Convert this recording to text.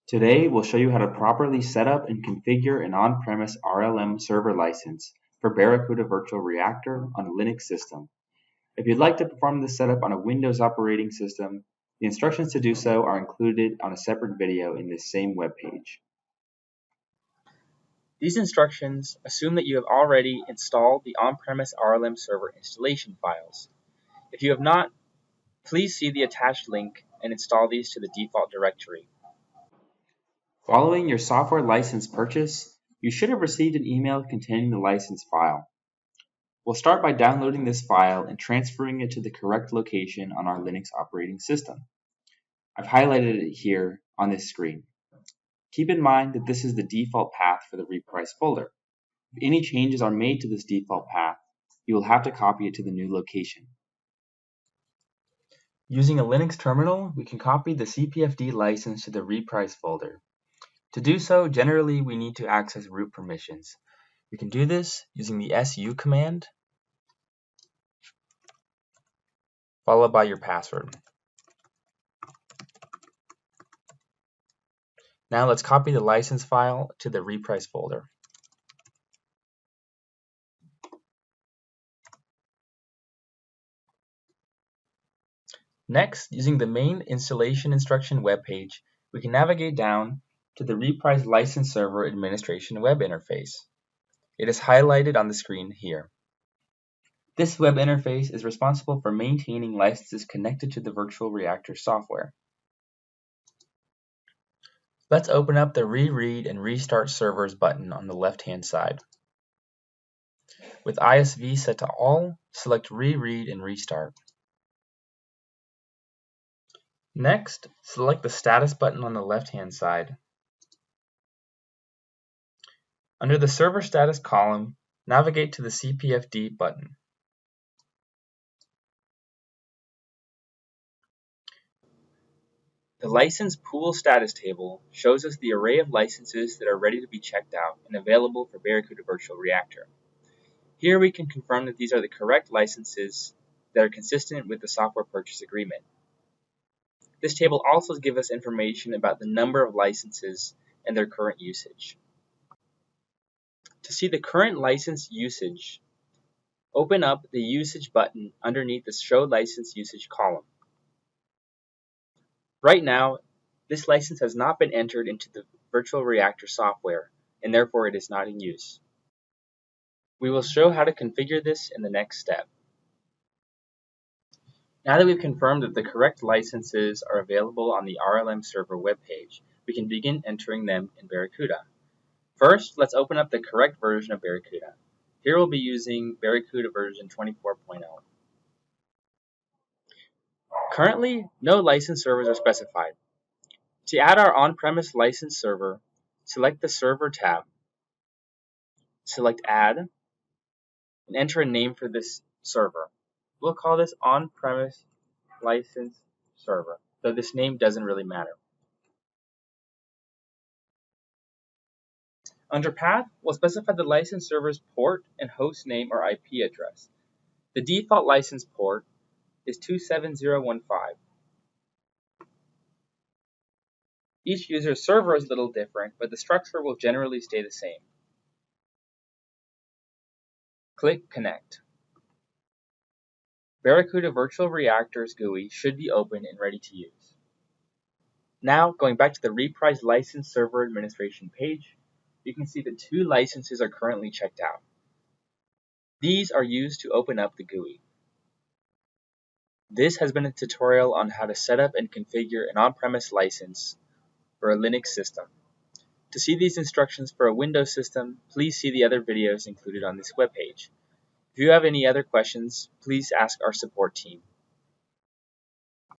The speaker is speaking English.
Today, we'll show you how to properly set up and configure an on-premise RLM server license for Barracuda Virtual Reactor on a Linux system. If you'd like to perform this setup on a Windows operating system, the instructions to do so are included on a separate video in this same webpage. These instructions assume that you have already installed the on-premise RLM server installation files. If you have not, please see the attached link and install these to the default directory. Following your software license purchase, you should have received an email containing the license file. We'll start by downloading this file and transferring it to the correct location on our Linux operating system. I've highlighted it here on this screen. Keep in mind that this is the default path for the reprise folder. If any changes are made to this default path, you will have to copy it to the new location. Using a Linux terminal, we can copy the CPFD license to the reprise folder. To do so, generally we need to access root permissions. We can do this using the su command, followed by your password. Now let's copy the license file to the reprise folder. Next, using the main installation instruction webpage, we can navigate down to the reprise license server administration web interface. It is highlighted on the screen here. This web interface is responsible for maintaining licenses connected to the virtual reactor software. Let's open up the Reread and Restart Servers button on the left-hand side. With ISV set to all, select Reread and Restart. Next, select the Status button on the left-hand side. Under the Server Status column, navigate to the CPFD button. The License Pool Status table shows us the array of licenses that are ready to be checked out and available for Barracuda Virtual Reactor. Here we can confirm that these are the correct licenses that are consistent with the software purchase agreement. This table also gives us information about the number of licenses and their current usage. To see the current license usage, open up the Usage button underneath the Show License Usage column. Right now, this license has not been entered into the Virtual Reactor software, and therefore it is not in use. We will show how to configure this in the next step. Now that we've confirmed that the correct licenses are available on the RLM server webpage, we can begin entering them in Barracuda. First, let's open up the correct version of Barracuda. Here we'll be using Barracuda version 24.0. Currently, no license servers are specified. To add our on-premise license server, select the Server tab, select Add, and enter a name for this server. We'll call this on-premise license server, though this name doesn't really matter. Under Path, we'll specify the license server's port and host name or IP address. The default license port is 27015. Each user's server is a little different, but the structure will generally stay the same. Click Connect. Barracuda Virtual Reactor's GUI should be open and ready to use. Now, going back to the reprise license server administration page, you can see that 2 licenses are currently checked out. These are used to open up the GUI. This has been a tutorial on how to set up and configure an on-premise license for a Linux system. To see these instructions for a Windows system, please see the other videos included on this webpage. If you have any other questions, please ask our support team.